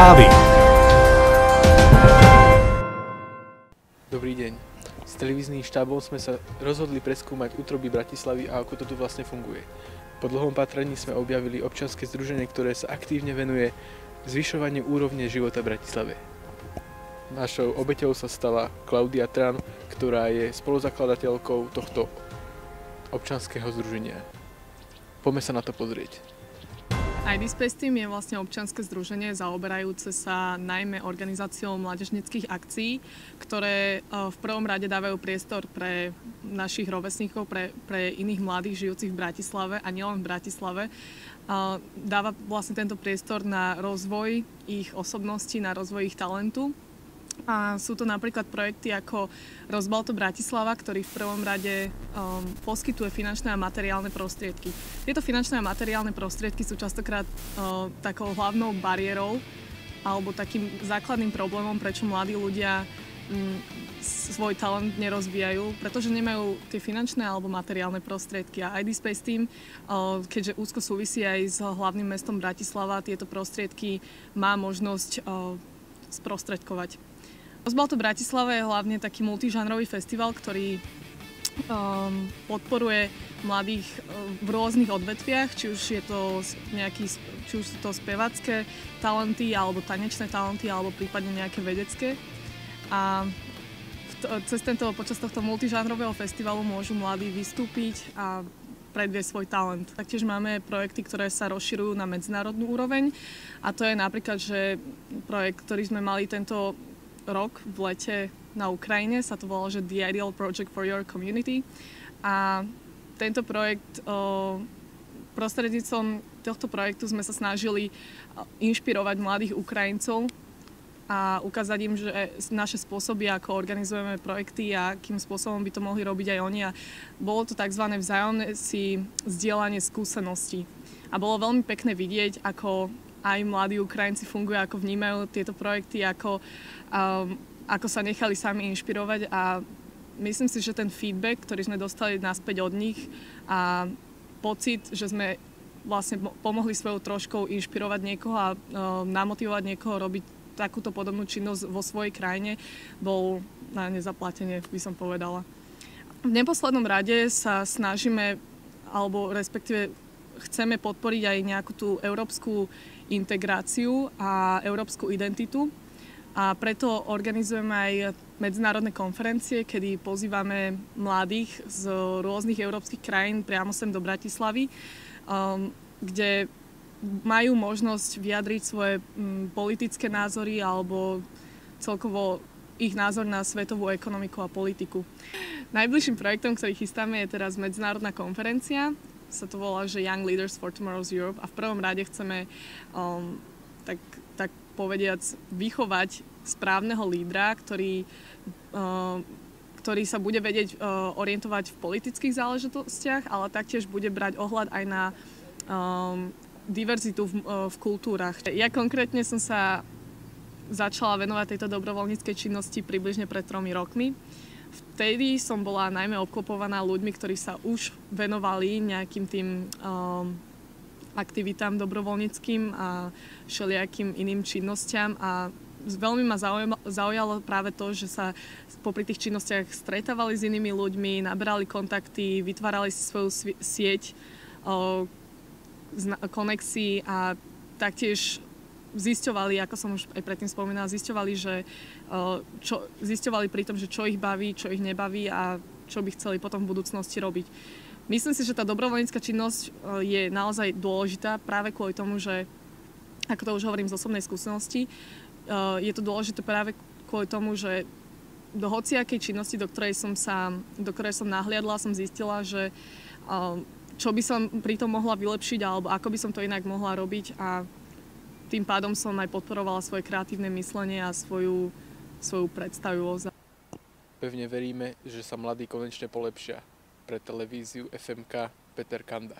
Správy. Dobrý deň. S televíznym štábom sme sa rozhodli preskúmať útroby Bratislavy a ako to tu vlastne funguje. Po dlhom pátraní sme objavili občianske združenie, ktoré sa aktívne venuje zvyšovaniu úrovne života v Bratislave. Našou obeťou sa stala Klaudia Tran, ktorá je spoluzakladateľkou tohto občianskeho združenia. Poďme sa na to pozrieť. ID Space Team je vlastne občianske združenie zaoberajúce sa najmä organizáciou mládežníckych akcií, ktoré v prvom rade dávajú priestor pre našich rovesníkov, pre iných mladých žijúcich v Bratislave a nielen v Bratislave. Dáva vlastne tento priestor na rozvoj ich osobnosti, na rozvoj ich talentu. A sú to napríklad projekty ako Rozbalto Bratislava, ktorý v prvom rade poskytuje finančné a materiálne prostriedky. Tieto finančné a materiálne prostriedky sú častokrát takou hlavnou bariérou alebo takým základným problémom, prečo mladí ľudia svoj talent nerozvíjajú, pretože nemajú tie finančné alebo materiálne prostriedky. A ID Space Team, keďže úzko súvisí aj s hlavným mestom Bratislava, tieto prostriedky má možnosť sprostredkovať. Rozbalto Bratislava je hlavne taký multižánrový festival, ktorý podporuje mladých v rôznych odvetviach, či už sú to spevacké talenty, alebo tanečné talenty, alebo prípadne nejaké vedecké. A počas tohto multižánrového festivalu môžu mladí vystúpiť a predviesť svoj talent. Taktiež máme projekty, ktoré sa rozširujú na medzinárodnú úroveň, a to je napríklad, že projekt, ktorý sme mali tento rok v lete na Ukrajine, sa to volalo, že The Ideal Project for Your Community. A tento projekt, prostredníctvom tohto projektu sme sa snažili inšpirovať mladých Ukrajincov a ukázať im, že naše spôsoby, ako organizujeme projekty a akým spôsobom by to mohli robiť aj oni. A bolo to tzv. Vzájomné si zdieľanie skúseností. A bolo veľmi pekné vidieť, ako aj mladí Ukrajinci fungujú, ako vnímajú tieto projekty, ako sa nechali sami inšpirovať, a myslím si, že ten feedback, ktorý sme dostali naspäť od nich, a pocit, že sme vlastne pomohli svojou troškou inšpirovať niekoho a namotivovať niekoho robiť takúto podobnú činnosť vo svojej krajine, bol na nezaplatenie, by som povedala. V neposlednom rade sa snažíme, alebo respektíve chceme podporiť aj nejakú tú európsku integráciu a európsku identitu. A preto organizujeme aj medzinárodné konferencie, kedy pozývame mladých z rôznych európskych krajín priamo sem do Bratislavy, kde majú možnosť vyjadriť svoje politické názory alebo celkovo ich názor na svetovú ekonomiku a politiku. Najbližším projektom, ktorý chystáme, je teraz medzinárodná konferencia. Sa to volá, že Young Leaders for Tomorrow's Europe, a v prvom rade chceme tak povediac vychovať správneho lídra, ktorý sa bude vedieť orientovať v politických záležitostiach, ale taktiež bude brať ohľad aj na diverzitu v kultúrach. Ja konkrétne som sa začala venovať tejto dobrovoľníckej činnosti približne pred 3 rokmi. Vtedy som bola najmä obklopovaná ľuďmi, ktorí sa už venovali nejakým tým aktivitám dobrovoľníckym a všelijakým iným činnostiam, a veľmi ma zaujalo práve to, že sa popri tých činnostiach stretávali s inými ľuďmi, naberali kontakty, vytvárali si svoju sieť konexií a taktiež zisťovali, ako som už aj predtým spomínala, zisťovali pri tom, že čo ich baví, čo ich nebaví a čo by chceli potom v budúcnosti robiť. Myslím si, že tá dobrovoľnícka činnosť je naozaj dôležitá práve kvôli tomu, že, ako to už hovorím z osobnej skúsenosti, je to dôležité práve kvôli tomu, že do hociakej činnosti, do ktorej som nahliadla, som zistila, že čo by som pri tom mohla vylepšiť alebo ako by som to inak mohla robiť, a tým pádom som aj podporovala svoje kreatívne myslenie a svoju predstavivosť. Pevne veríme, že sa mladí konečne polepšia. Pre televíziu FMK Peter Kanda.